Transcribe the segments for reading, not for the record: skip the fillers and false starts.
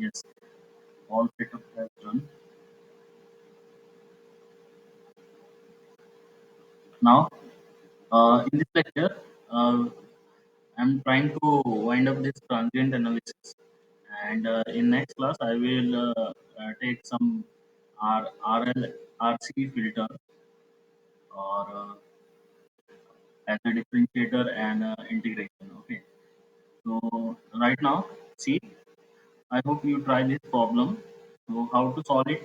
Yes, all setup has done. Now, in this lecture, I'm trying to wind up this transient analysis, and in next class, I will take some RL RC filter or as a differentiator and integration. Okay, so right now, see, I hope you try this problem. So how to solve it?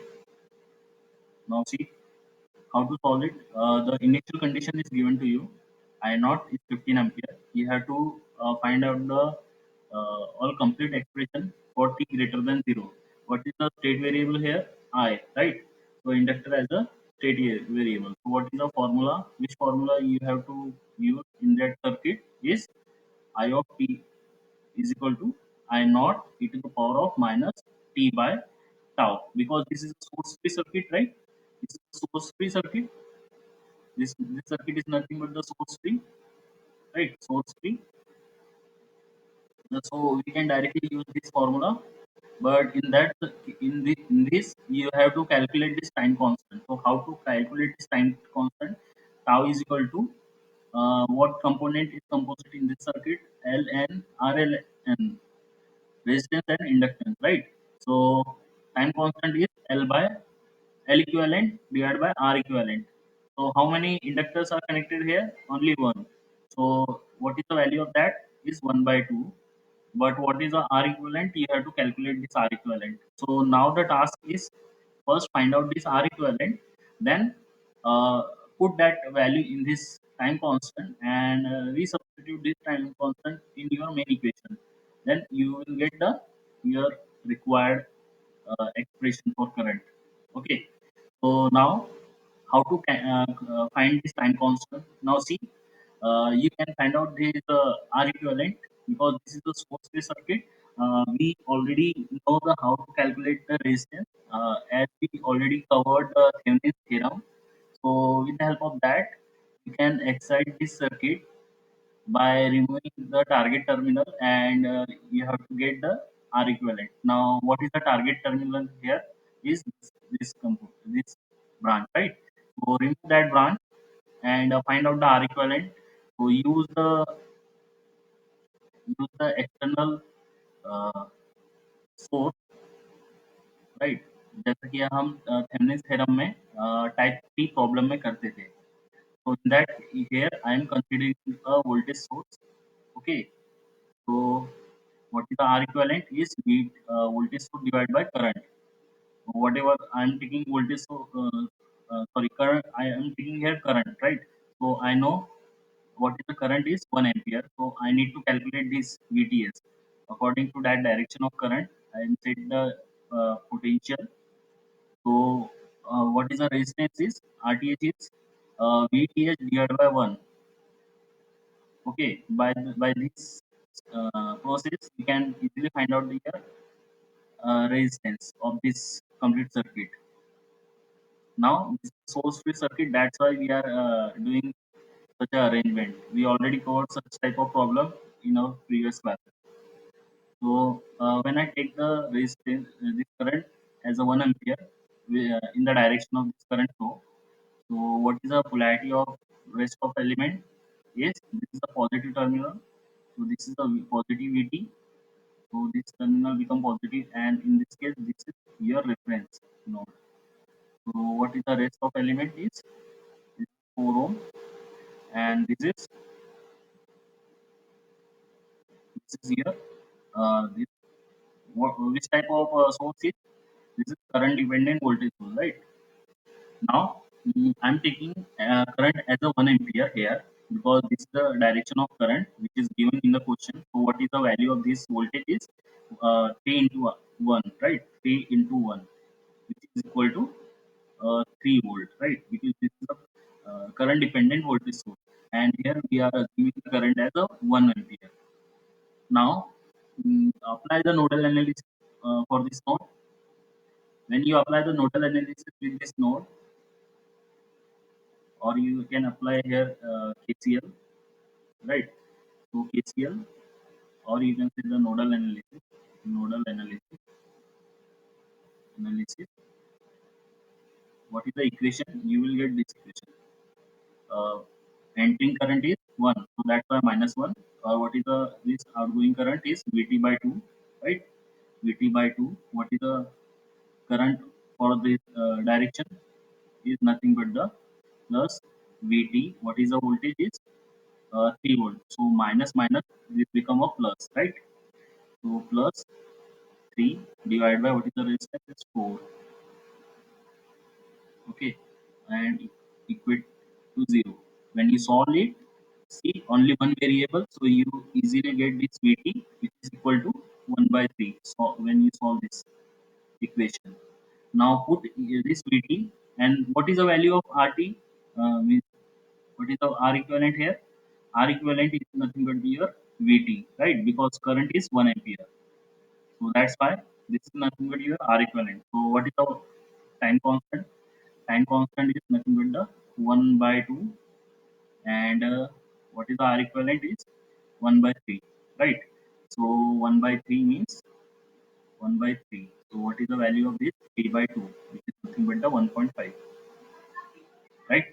Now see. How to solve it? The initial condition is given to you. I naught is 15 ampere. You have to find out the all complete expression for t greater than 0. What is the state variable here? I, right? So inductor as a state variable. So what is the formula? Which formula you have to use in that circuit is I of t is equal to I naught e to the power of minus t by tau, because this is a source free circuit, right? This is a source free circuit. This circuit is nothing but the source free, right? Source free. So we can directly use this formula, but in this you have to calculate this time constant. So how to calculate this time constant? Tau is equal to what component is composed in this circuit? Ln RLN, resistance and inductance, right? So time constant is L by L equivalent divided by R equivalent. So how many inductors are connected here? Only one. So what is the value of that? Is 1 by 2. But what is the R equivalent? You have to calculate this R equivalent. So now the task is first find out this R equivalent, then uh, put that value in this time constant and resubstitute this time constant in your main equation. Then you will get the your required expression for current. Okay. So now, how to find this time constant? Now see, you can find out this R equivalent, because this is the source free circuit. We already know the how to calculate the resistance, as we already covered the Thevenin's theorem. So with the help of that, you can excite this circuit by removing the target terminal, and you have to get the R equivalent. Now, what is the target terminal here? Is this branch, right? So remove that branch and find out the R equivalent. So use the external uh, source, right? जैसे कि हम Thevenin's theorem में type T problem में करते थे. So in that, here I am considering a voltage source. Okay. So what is the R equivalent is voltage source divided by current. So whatever I am taking voltage, so sorry, current. I am taking here current, right? So I know what is the current is 1 ampere. So I need to calculate this VTS. According to that direction of current, I am set the potential. So what is the resistance is RTH is VTH divided by 1. Okay, by this process, we can easily find out the resistance of this complete circuit. Now, this source free circuit, that's why we are doing such an arrangement. We already covered such type of problem in our previous class. So, when I take the resistance, this current as a 1 ampere in the direction of this current flow, so what is the polarity of rest of element? Yes, this is the positive terminal. So this is the positive VT. So this terminal become positive, and in this case, this is your reference node. So what is the rest of element is? This is 4 ohm, and this is here. This which type of source is? This is current dependent voltage source, right? Now I'm taking current as a 1 ampere here, because this is the direction of current which is given in the question. So what is the value of this voltage is 3 into 1, right? 3 into 1, which is equal to 3 volt, right? Because this is a current dependent voltage source, and here we are assuming the current as a 1 ampere. Now apply the nodal analysis for this node. When you apply the nodal analysis with this node, or you can apply here KCL, right? So KCL, or you can say the nodal analysis. Nodal analysis. analysis. What is the equation? You will get this equation. Uh, Entering current is 1, so that's why minus 1. What is the this outgoing current is Vt by 2, right? Vt by 2. What is the current for this direction is nothing but the plus Vt. What is the voltage is 3 volt. So minus minus this become a plus, right? So plus 3 divided by what is the resistance is 4, okay, and equate to 0. When you solve it, see only one variable, so you easily get this Vt, which is equal to 1 by 3. So when you solve this equation, now put this Vt, and what is the value of Rt? Means what is the R equivalent here? R equivalent is nothing but your Vt, right? Because current is 1 ampere. So that's why this is nothing but your R equivalent. So what is the time constant? Time constant is nothing but the 1 by 2, and what is the R equivalent is 1 by 3, right? So 1 by 3 means 1 by 3. So what is the value of this? 3 by 2, which is nothing but the 1.5, right?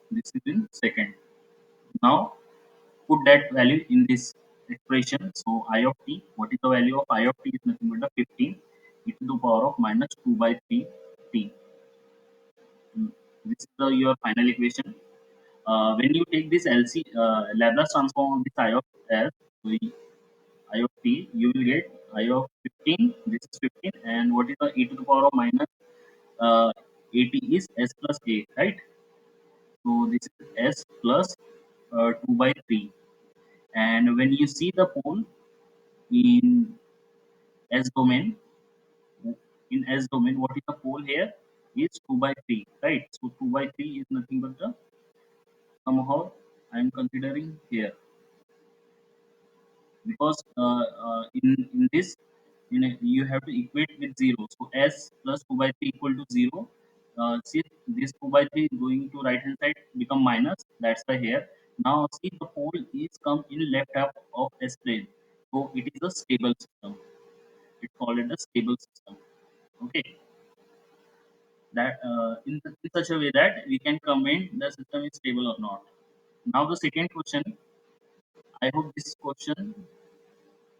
This is in second. Now put that value in this expression. So I of t, what is the value of I of t is nothing but the 15 e to the power of minus 2 by 3 t. Mm, This is your final equation. When you take this LC Laplace transform of this I of s, so I of t, you will get I of 15. This is 15, and what is the e to the power of minus 80 is s plus a, right? So this is s plus 2 by 3. And when you see the pole in S domain, what is the pole here? Is 2 by 3, right? So 2 by 3 is nothing but the somehow I am considering here, because in this, you have to equate with 0. So s plus 2 by 3 equal to 0. See, this 2 by 3 going to right hand side become minus. That's the here. Now see, the pole is come in left half of S plane. So it is a stable system. It's called it a stable system. Okay, that in such a way that we can comment the system is stable or not. Now the second question. I hope this question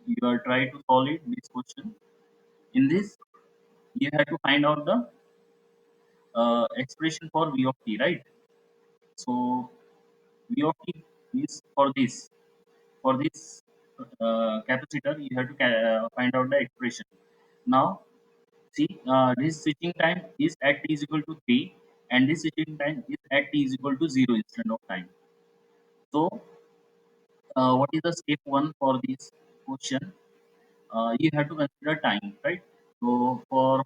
you are trying to solve it. This question. In this, you have to find out the expression for v of t, right? So v of t is for this capacitor. You have to find out the expression. Now see, this switching time is at t is equal to 3, and this switching time is at t is equal to 0 instead of time. So what is the step one for this question? You have to consider time, right? So for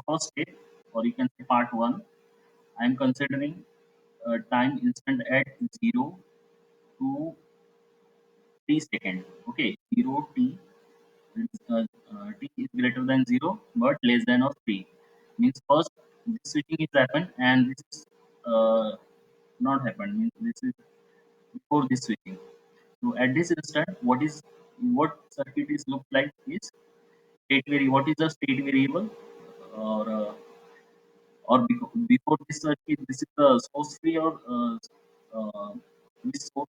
first step, or you can say part one, I am considering time instant at 0 to t second. Okay, 0 t, t is greater than 0 but less than of 3. Means first this switching is happened, and this is not happened. Means this is before this switching. So at this instant, what circuit is look like is state variable. What is the state variable? Or before this circuit, this is the source free, or this source.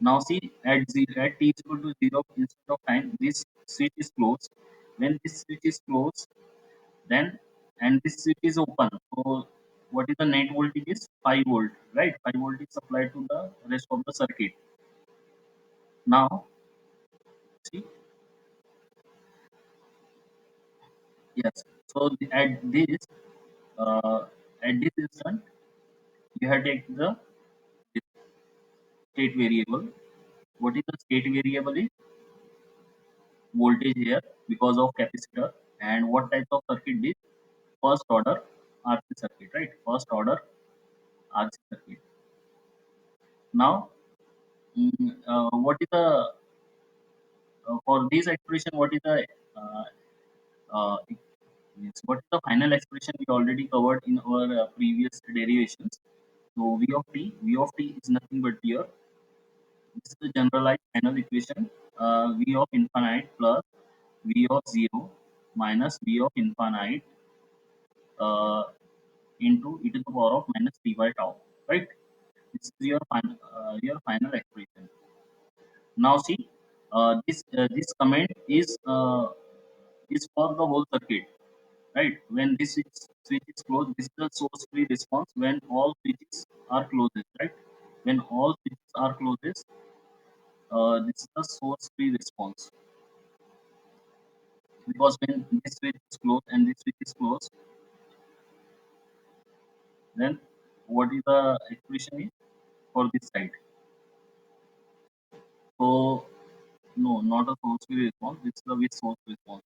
Now see, at t is equal to 0 instead of time, this switch is closed. When this switch is closed, then and this switch is open. So what is the net voltage is 5 volt, right? 5 volt is supplied to the rest of the circuit. Now see, yes. So uh, at this instant, you have to take the state variable. What is the state variable is voltage here because of capacitor, and what type of circuit is first order RC circuit, right? First order RC circuit. Now, what is the for this expression? What is the uh, what is the final expression we already covered in our previous derivations? So V of t is nothing but here. This is the generalized final equation. V of infinite plus v of 0 minus v of infinite uh, into e to the power of minus t by tau, right? This is your final expression. Now see, this comment is for the whole circuit, right? When this switch is closed, this is the source free response when all switches are closed, right? When all switches are closed, this is the source free response, because when this switch is closed and this switch is closed, then what is the expression is for this side? So no, not a source free response. It's the with source response.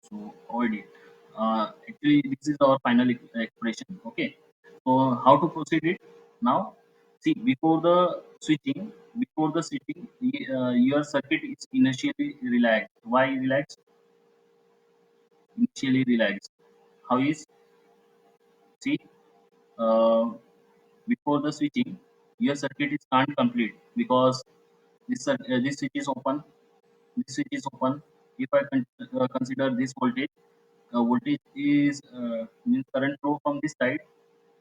So avoid it. Actually, this is our final expression. Okay. So how to proceed it now? See, before the switching, your circuit is initially relaxed. Why relaxed? Initially relaxed. How is? See, uh, before the switching, your circuit is can't complete because this switch is open. This switch is open. If I consider this voltage, voltage is means current flow from this side,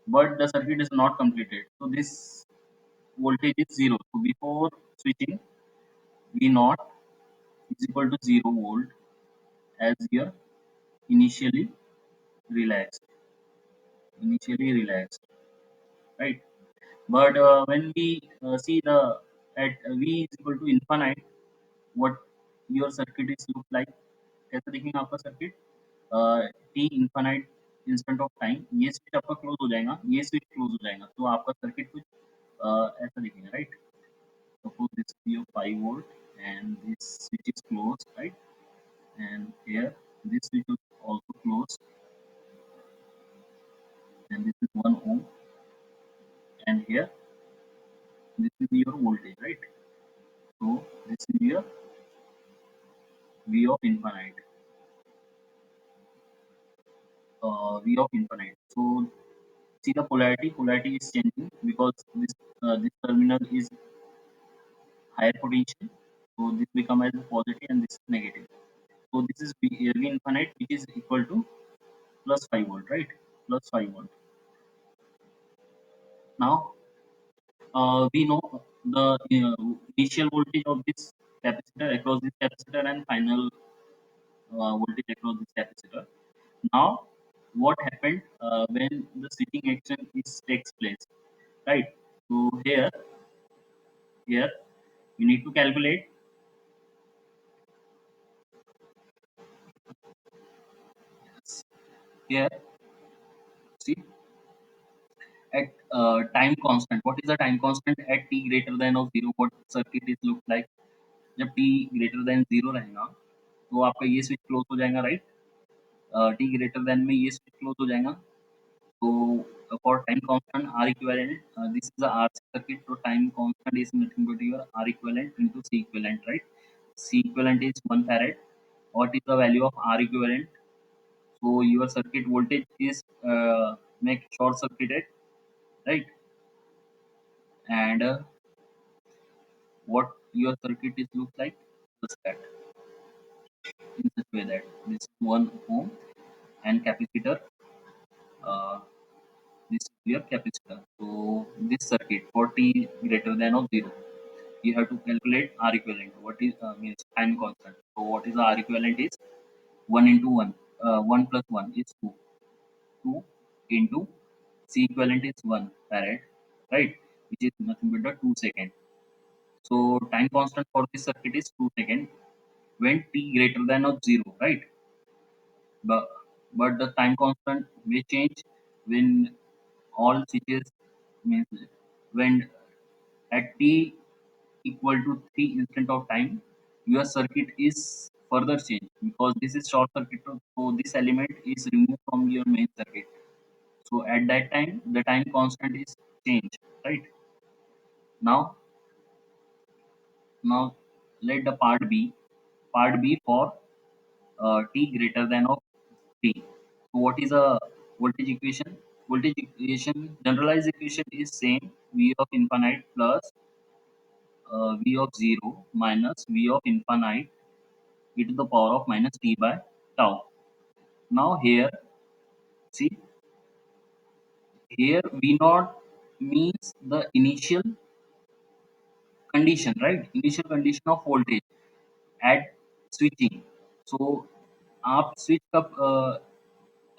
but the circuit is not completed. So this voltage is zero. So before switching, V naught is equal to 0 volt as here initially relaxed. Initially relaxed, right? But when we see the at V is equal to infinite, what your circuit is look like? कैसे देखेंगे आपका circuit? T infinite instant of time ये switch आपका close हो जाएगा, ये switch close हो जाएगा, तो आपका सर्किट कुछ ऐसा दिखेगा, right? Suppose this be of 5 volt and this switch is closed, right? And here this switch is also closed, and this is 1 ohm, and here this is your voltage, right? So this is your v of infinite, v of infinite. So see the polarity is changing because this terminal is higher potential. So this become as positive and this is negative. So this is V infinite, which is equal to plus 5 volt, right? Plus 5 volt. Now we know the initial voltage of this capacitor across this capacitor and final voltage across this capacitor. Now what happened when the switching action is takes place, right? So here you need to calculate. Yes. Here, see, at time constant. What is the time constant at t greater than of 0? What circuit is look like? जब t greater than 0 रहेगा, तो आपका ये switch close हो जाएगा, right? t greater than में ये switch close हो जाएगा. तो for time constant R equivalent, this is the RC circuit. So time constant is nothing but your R equivalent into C equivalent, right? C equivalent is 1 farad. What is the value of R equivalent? So your circuit voltage is make short circuited, right? And what your circuit is look like just that, in such way that this is 1 ohm and capacitor, uh, this is your capacitor. So this circuit for t greater than of 0, you have to calculate R equivalent. What is means time constant? So what is the R equivalent is 1 into 1, 1 plus 1 is 2, 2 into C equivalent is 1 farad, right? Which is nothing but the 2 second. So time constant for this circuit is 2 second when t greater than of 0, right? But but the time constant may change when all switches means when at t equal to 3 instant of time, your circuit is further changed because this is short circuit, so this element is removed from your main circuit. So at that time the time constant is changed, right? Now now let the part b for t greater than of t. So what is a voltage equation? Voltage equation, generalized equation is same, v of infinite plus v of 0 minus v of infinite e to the power of minus t by tau. Now here, see, here v naught means the initial condition, right? Initial condition of voltage at switching. So आप switch कब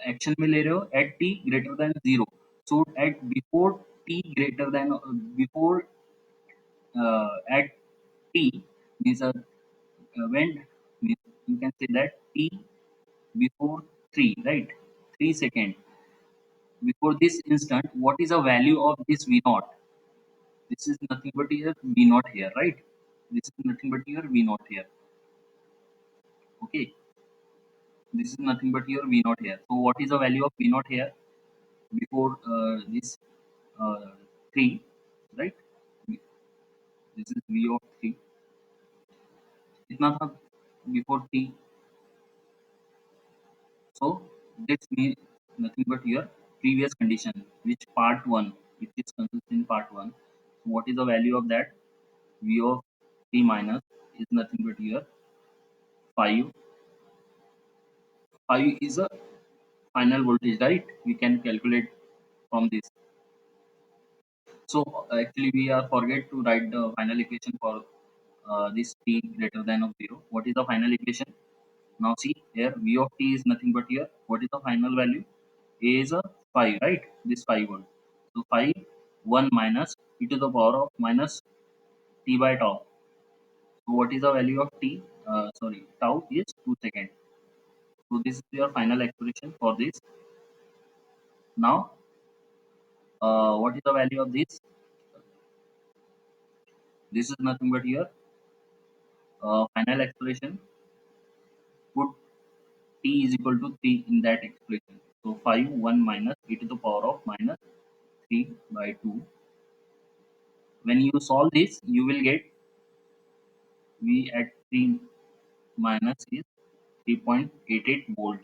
action में ले रहे हो at t greater than zero. So at before t greater than before at t means when you can say that t before 3, right? 3 second before this instant, what is the value of this v naught? This is nothing but here v naught here, right? This is nothing but here v naught here. Okay, this is nothing but here v naught here. So what is the value of v naught here before this uh, 3, right? This is v of 3. कितना था before 3? So this means nothing but your previous condition, which part 1, which is consistent in part 1. So what is the value of that? V of t minus is nothing but your 5. 5 is a final voltage, right? We can calculate from this. So actually we are forget to write the final equation for this t greater than of 0. What is the final equation? Now see here v of t is nothing but here. What is the final value? A is a 5, right? This 5 volt. So 5, 1 minus e to the power of minus t by tau. So what is the value of t? Sorry, tau is 2 seconds. So this is your final expression for this. Now, what is the value of this? This is nothing but here final expression. Put t is equal to 3 in that expression. So 5, 1 minus e to the power of minus 3 by 2. When you solve this, you will get v at 3 minus is 3.88 volt.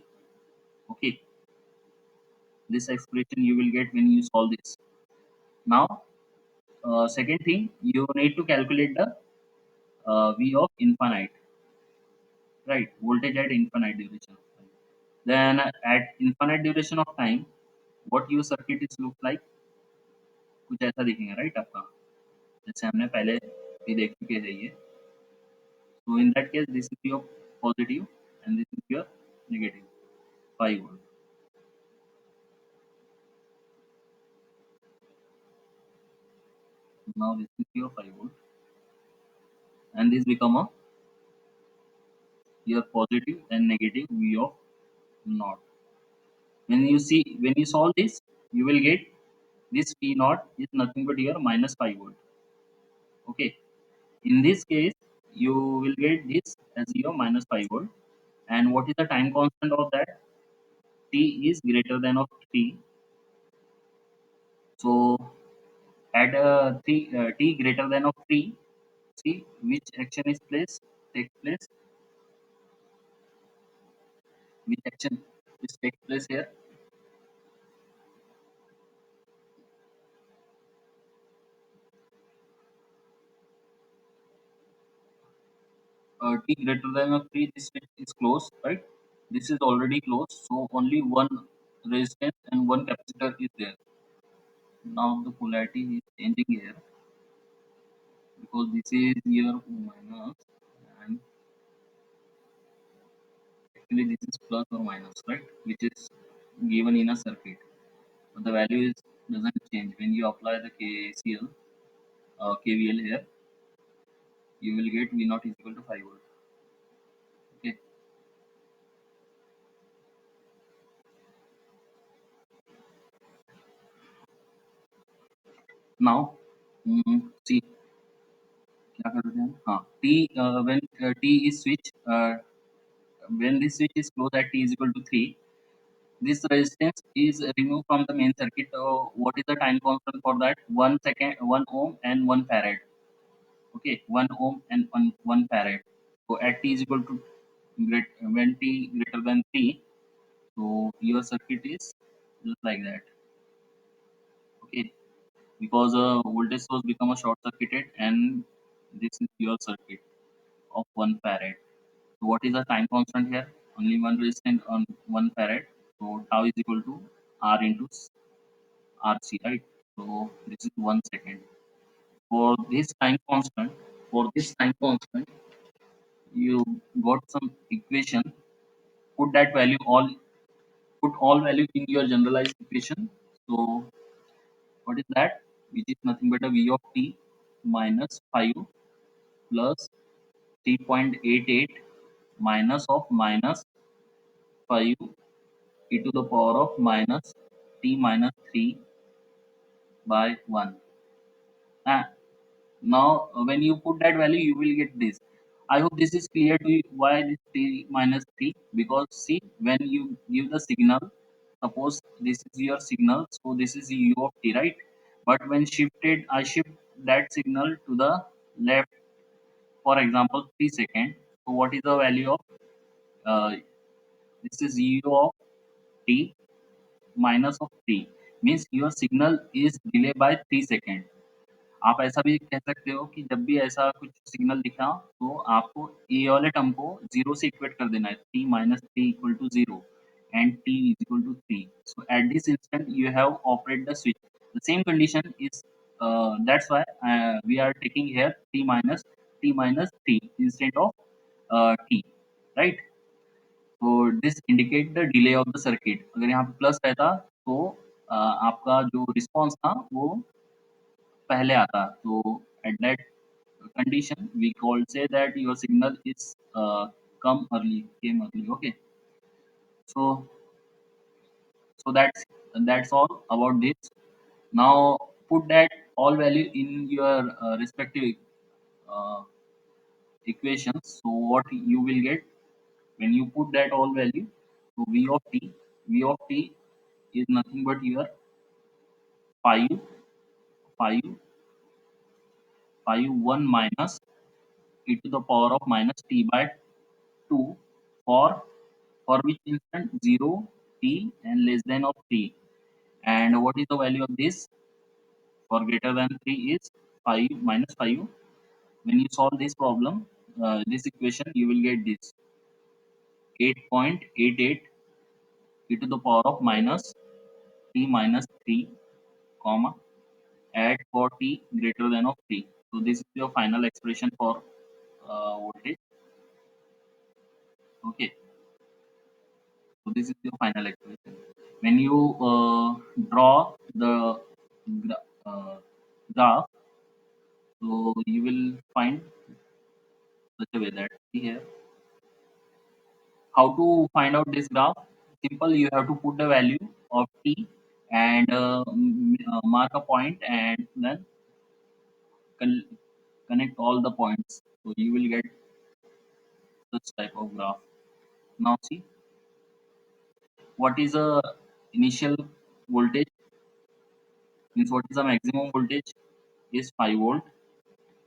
Okay, this expression you will get when you solve this. Now, second thing, you need to calculate the v of infinite, right? Voltage at infinite duration of time. Then at infinite duration of time, what your circuit is look like? कुछ ऐसा दिखेगा, right? आपका जैसे हमने पहले भी देख चुके हैं ये. So in that case, this is your positive and this is your negative 5 volt. Now this is your 5 volt, and this become a your positive and negative v of naught. When you solve this, you will get this v naught is nothing but your minus 5 volt. Okay. In this case, you will get this as your minus 5 volt. And what is the time constant of that? T is greater than of t. So at t greater than of 3, see which action is placed take place. Which action is take place here? T greater than of 3, this switch is closed, right? This is already closed, so only one resistance and one capacitor is there. Now the polarity is changing here because this is here minus and actually this is plus or minus, right? Which is given in a circuit. But the value is doesn't change. When you apply the KCL, KVL here, you will get V naught is equal to 5 volt. Okay. Now, see क्या कर रहे हैं हाँ t when t is switch when this switch is closed at t is equal to 3, this resistance is removed from the main circuit. What is the time constant for that? 1 second, 1 ohm and 1 farad. Okay, 1 ohm and 1 farad. So at t is equal to when t greater than 3, so your circuit is just like that. Okay, because voltage source become a short circuited and This is your circuit of 1 farad. So what is the time constant here? Only one resistant on 1 farad. So tau is equal to R into RC, right? So this is 1 second. For this time constant, for this time constant, you got some equation. Put that value all, put all value in your generalized equation. So what is that? Which is nothing but a V of t minus 5 plus 3.88 minus of minus 5 e to the power of minus t minus 3 by 1. Ah, now, when you put that value, you will get this. I hope this is clear to you why this t minus 3. Because see, when you give the signal, suppose this is your signal, so this is u of t, right? But when shifted, I shift that signal to the left, for example, 3 second. So what is the value of uh, this is u of t minus of 3, means your signal is delay by 3 second. आप ऐसा भी कह सकते हो कि जब भी ऐसा कुछ सिग्नल दिखा, तो आपको ये वाले टर्म को 0 से इक्वेट कर देना है, t minus 3 equal to 0 and t is equal to 3. So at this instant you have operate the switch. The same condition is, that's why we are taking here t minus 3 instead of t, right? तो this indicate the delay of the circuit. अगर यहाँ पे plus रहता तो आपका जो response था वो पहले आता. तो at that condition we call say that your signal is come early, came early. Okay, so that's all about this. Now put that all value in your respective uh, equations. So what you will get when you put that all value? So v of t is nothing but your 5 5 5 1 minus e to the power of minus t by 2 for which instant 0 t and less than of 3. And what is the value of this for greater than 3 is 5 minus 5. When you solve this problem, this equation, you will get this 8.88 e to the power of minus t minus 3 comma at for t greater than of 3. So this is your final expression for voltage. Okay, so this is your final expression. When you draw the graph, so you will find such a way that here how to find out this graph. Simple, you have to put the value of t and mark a point and then con- connect all the points. So you will get such type of graph. Now see what is a initial voltage, means what is the maximum voltage is 5 volt,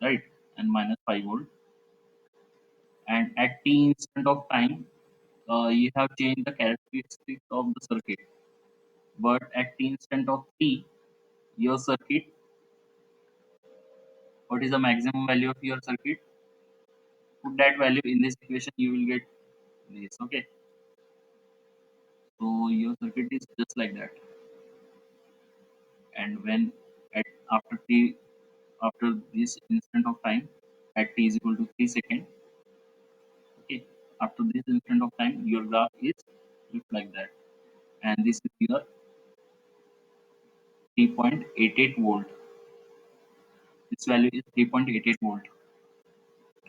right? And minus 5 volt. And at t instant of time, you have changed the characteristics of the circuit. But at t instant of t, your circuit, what is the maximum value of your circuit? Put that value in this equation, you will get this. Okay, so your circuit is just like that. And when at after t, after this instant of time, at t is equal to 3 second, okay, after this instant of time, your graph is look like that. And this is your 3.88 volt. This value is 3.88 volt.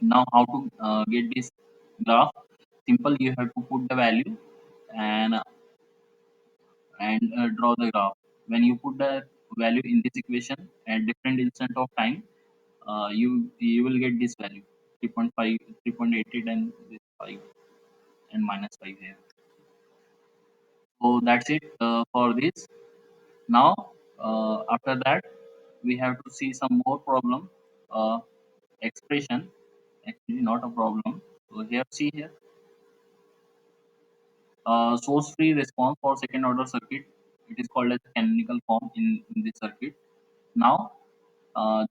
Now how to get this graph? Simple, you have to put the value and draw the graph. When you put the value in this equation at different instant of time, you will get this value 3.5, 3.88 and this 5 and minus 5 here. So that's it for this. Now after that we have to see some more problem expression, actually not a problem. So here, see here, source free response for second order circuit. It is called as canonical form in this circuit. Now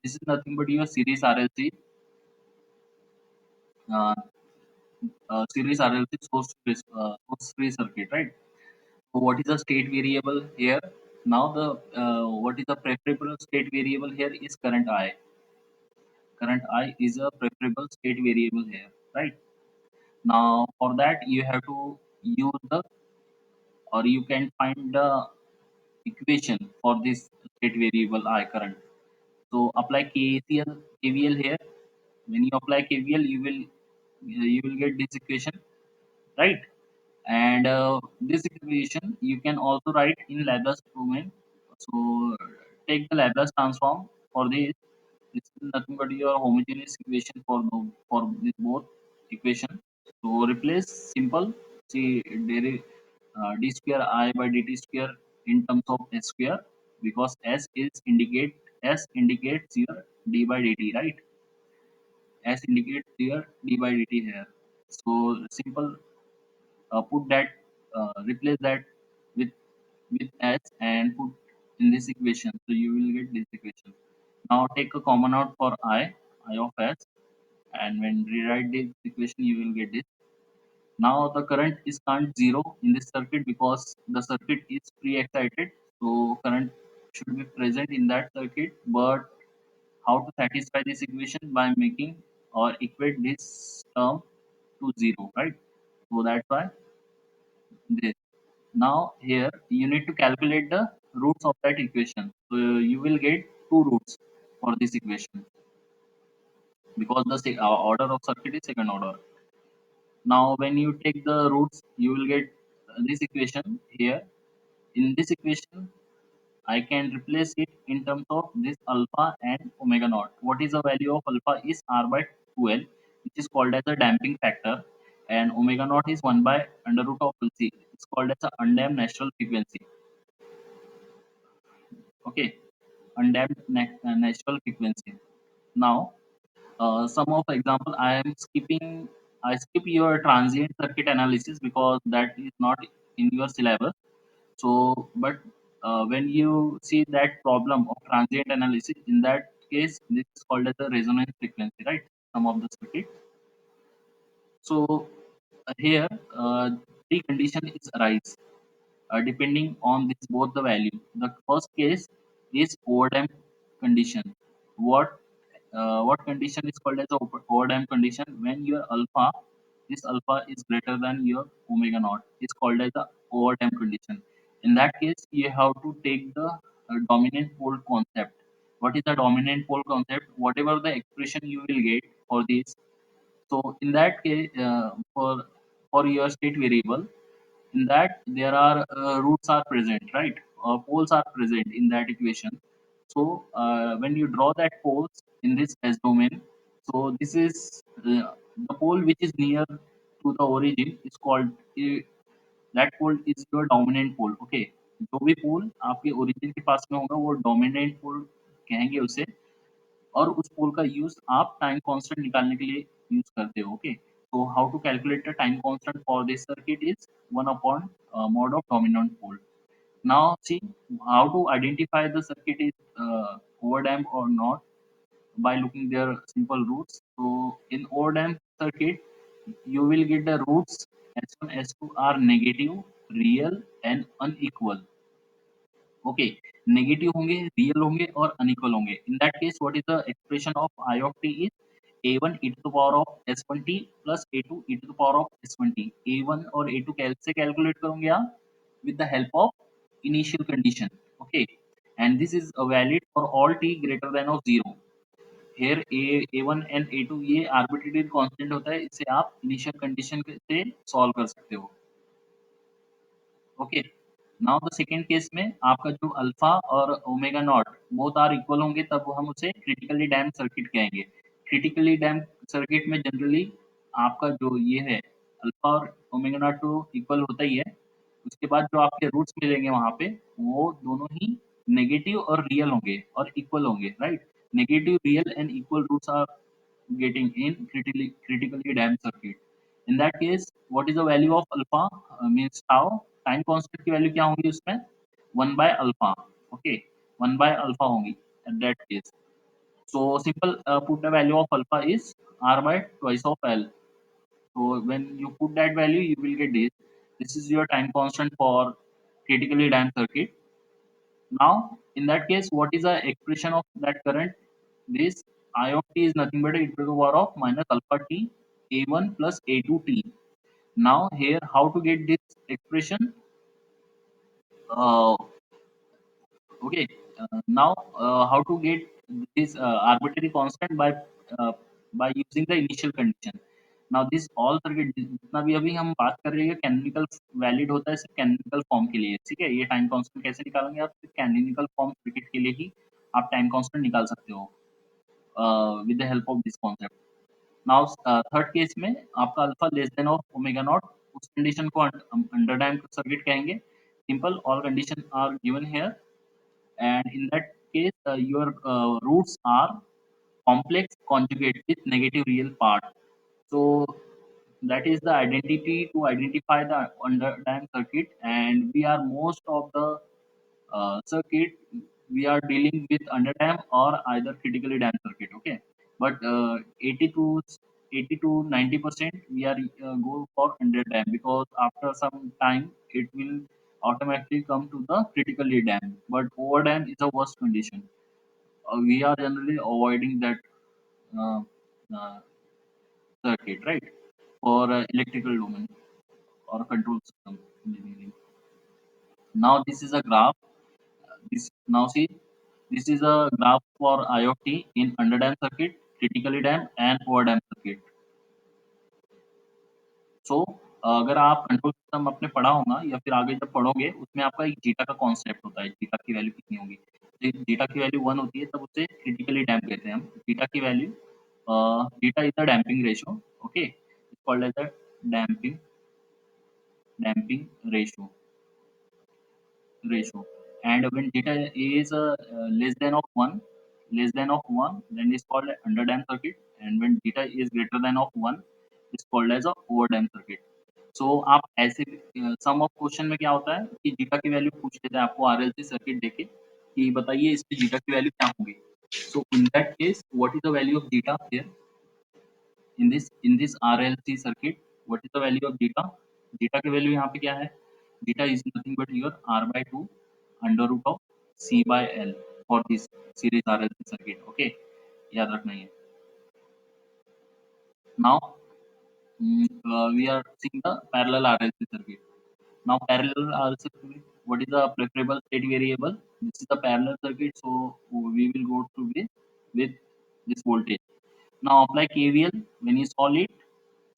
this is nothing but your series RLC. uh, series RLC source free circuit, right? So what is the state variable here? Now the what is the preferable state variable here is current I. Current I is a preferable state variable here, right? Now for that you have to use the, or you can find the equation for this state variable I current. So apply KVL here. When you apply KVL, you will get this equation, right? And this equation you can also write in Laplace domain. So take the Laplace transform for this. This is nothing but your homogeneous equation for this both equation. So replace simple see d square I by dt square in terms of s square, because s indicates your d by dt, right? S indicates your d by dt here. So simple, put that, replace that with s and put in this equation. So you will get this equation. Now take a common out for I of s, and when rewrite this equation, you will get this. Now the current is current zero in this circuit because the circuit is pre-excited. So current should be present in that circuit. But how to satisfy this equation? By making or equate this term to zero, right? So that's why this. Now here you need to calculate the roots of that equation. So you will get two roots for this equation because the order of circuit is second order. Now when you take the roots, you will get this equation here. In this equation, I can replace it in terms of this alpha and omega naught. What is the value of alpha is r by 2l, which is called as a damping factor, and omega naught is 1 by under root of LC. It's called as a undamped natural frequency. Okay, natural frequency. Now, some of example I skip your transient circuit analysis because that is not in your syllabus. So, but when you see that problem of transient analysis, in that case, this is called as a resonance frequency, right? Some of the circuit. So here, the condition is arise depending on this both the value. The first case is overdamped condition. What condition is called as a overdamped condition? When your alpha, this alpha is greater than your omega naught, is called as the overdamped condition. In that case, you have to take the dominant pole concept. What is the dominant pole concept? Whatever the expression you will get for this. So in that case, for your state variable, in that there are roots are present, right? Poles are present in that equation. So when you draw that poles in this s domain, so this is the pole which is near to the origin is called, that pole is your dominant pole. Okay, जो भी पोल आपके origin के पास में होगा वो dominant पोल कहेंगे उसे, और उस पोल का यूज आप टाइम कांस्टेंट निकालने के लिए यूज करते हो. Okay, so how to calculate the time constant for this circuit is 1 upon mod of dominant pole. Now see how to identify the circuit is overdamped or not by looking their simple roots. So in overdamped circuit, you will get the roots S1, S2 are negative, real and unequal. Okay, negative होंगे, real होंगे और unequal होंगे. इन that case what is the expression of I of T is a1 e to the power of s1t plus a2 e to the power of s1t. a1 और a2 कैसे calculate करोगे आप? with the help of initial condition. Okay, and this is valid for all t greater than of 0. here a1 and a2 ये arbitrary constant होता है, इसे आप initial condition से सॉल्व कर सकते हो. Okay, now the second case में आपका जो अल्फा और omega naught both are equal होंगे तब हम उसे क्रिटिकली डैम्प सर्किट कहेंगे. क्रिटिकली डैम्प सर्किट में जनरली आपका जो ये है अल्फा और ओमेगा नॉट तो इक्वल होता ही है, उसके बाद जो आपके रूट्स मिलेंगे वहां पे वो दोनों ही नेगेटिव और रियल होंगे और इक्वल होंगे, right? Negative, real and equal roots are getting in critically damped circuit. In that case, what is the value of alpha? Means tau. Time constant की वैल्यू क्या होंगी उसमें? 1 by alpha. Okay, 1 by alpha होंगी at that case. So simple, put the value of alpha is r by twice of l. So when you put that value, you will get this. This is your time constant for critically damped circuit. Now, in that case, what is the expression of that current? This I of t is nothing but e to the power of minus alpha t a1 plus a2 t. Now here, how to get this expression? Uh, Okay. Now, how to get this arbitrary constant uh, by using the initial condition. Now this all circuit जितना भी अभी हम बात कर रहे हैं canonical valid होता है सिर्फ कैनोनिकल फॉर्म के लिए, ठीक है? ये टाइम कांस्टेंट कैसे निकालेंगे आप? सिर्फ कैनोनिकल फॉर्म सर्किट के लिए ही आप टाइम कांस्टेंट निकाल सकते हो with the help of this concept. Now third case में आपका alpha less than of omega naught, उस कंडीशन को अंडर डैम्प सर्किट कहेंगे. Simple, all condition are given here, and in that case your roots are complex conjugate with negative real part. So that is the identity to identify the underdamped circuit, and we are most of the circuit we are dealing with underdamped or either critically damped circuit. Okay, but 80 to 80 to 90% we are go for underdamped, because after some time it will automatically come to the critically damped. But overdamp is a worst condition. We are generally avoiding that uh, uh, circuit, right? For electrical domain or control system engineering. Now this is a graph. This now see, this is a graph for IoT in underdamped circuit, critically damped, and overdamped circuit. सो अगर आप control system आपने पढ़ा होगा या फिर आगे जब पढ़ोगे, उसमें आपका एक जीटा का कॉन्सेप्ट होता है, जीटा की वैल्यू कितनी होगी? जीटा की वैल्यू 1 होती है, तब उसे क्रिटिकली डैम्प कहते हैं हम. जीटा की value, zeta is the damping ratio. Okay, it's called as the damping damping ratio. And when data is less than of 1, then it's called underdamped circuit, and when data is greater than of 1, it's called as a overdamped circuit. So आप ऐसे सम of question में क्या होता है कि zeta की value पूछ लेते हैं आपको आरएलसी सर्किट देके कि बताइए इसमें जीटा की वैल्यू क्या होगी. So in that case what is the value of zeta here in this RLC circuit? What is the value of zeta? Zeta की वैल्यू यहाँ पे क्या है? Zeta is nothing but your R by 2 under root of C by L for this series RLC circuit. Okay, याद रखना है. Now we are seeing the parallel RLC circuit. Now parallel RLC circuit, what is the preferable state variable? This is the parallel circuit, so we will go to with this voltage. Now apply KVL. When you solve it,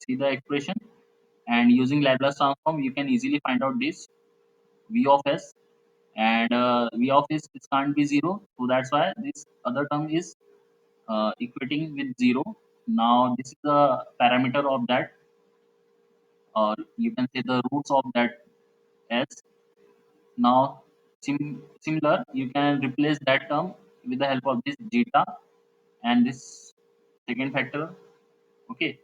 see the expression, and using Laplace transform you can easily find out this V of s, and V of s this can't be 0, so that's why this other term is equating with 0. Now this is the parameter of that, or you can say the roots of that s. Now similar, you can replace that term with the help of this zeta and this second factor. Okay,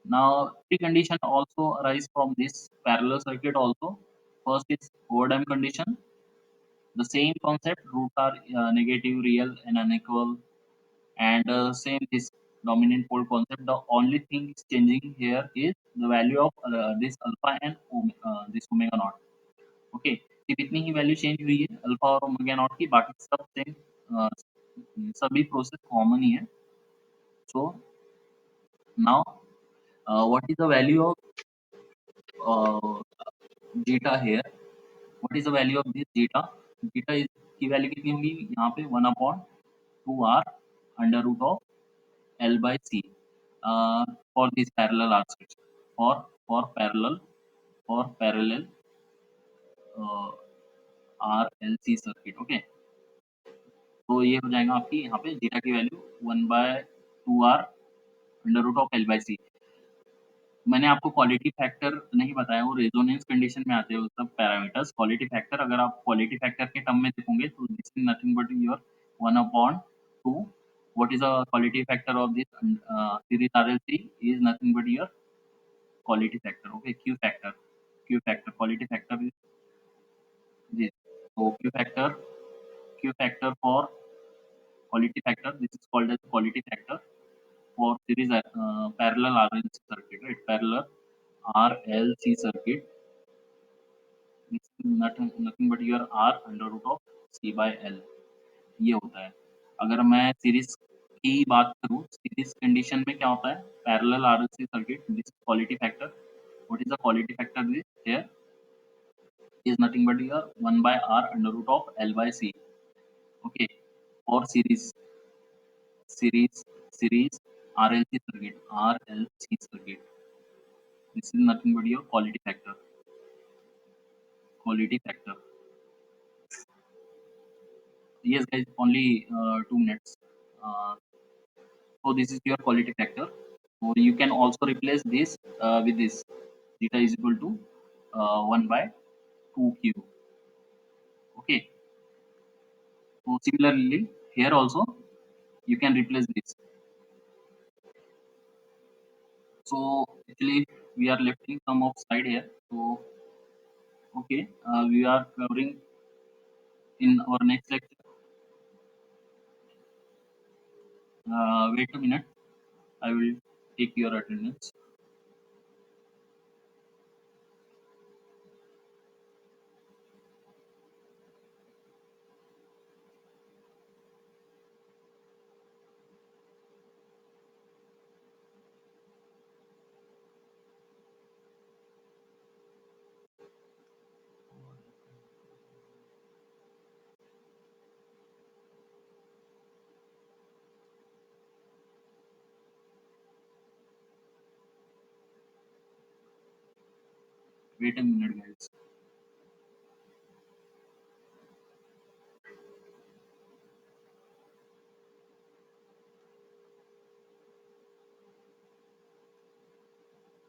now precondition also arise from this parallel circuit also. First is overdamped condition. The same concept, roots are negative, real, and unequal, and same this dominant pole concept. The only thing is changing here is the value of this alpha and this omega naught. Okay, सिर्फ इतनी ही value change हुई है alpha और omega not की, बाकी सब same, सभी process common ही है. So now what is the value of zeta here? What is the value of this zeta? Zeta is की वैल्यू कितनी होगी यहाँ पे? 1 upon 2r under root of L by C for this parallel RC, for parallel uh, RLC circuit. Okay, तो ये हो जाएगा आपकी यहाँ पे जीटा की value 1/2r under root of L by C. मैंने आपको क्वालिटी फैक्टर नहीं बताया, वो रेजोनेंस कंडीशन में आते हैं वो सब पैरामीटर्स. क्वालिटी फैक्टर, अगर आप क्वालिटी फैक्टर के टर्म में देखोगे तो this is nothing but your 1/2. What is the quality factor of this series RLC? Is nothing but your quality factor. Okay, Q factor, quality factor is this. So Q factor for quality factor, this is called as quality factor. for series parallel RLC circuit, right? Parallel RLC circuit is nothing but your R under root of C by L, ये होता है। अगर मैं series की बात करूँ, series condition में क्या होता है? Parallel RLC circuit, this quality factor, what is the quality factor this here is nothing but your 1 by R under root of L by C. Okay, or series series RLC circuit, RLC circuit, this is nothing but your quality factor. Yes guys, only 2 minutes. So this is your quality factor. So you can also replace this with this, theta is equal to 1 by 2q. Okay, so similarly here also you can replace this. So actually we are lifting some of side here. So okay, we are covering in our next lecture. Wait a minute, I will take your attendance. Wait a minute, guys.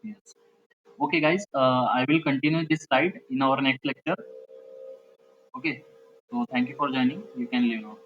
Yes. Okay, guys. I will continue this slide in our next lecture. Okay. So thank you for joining. You can leave now.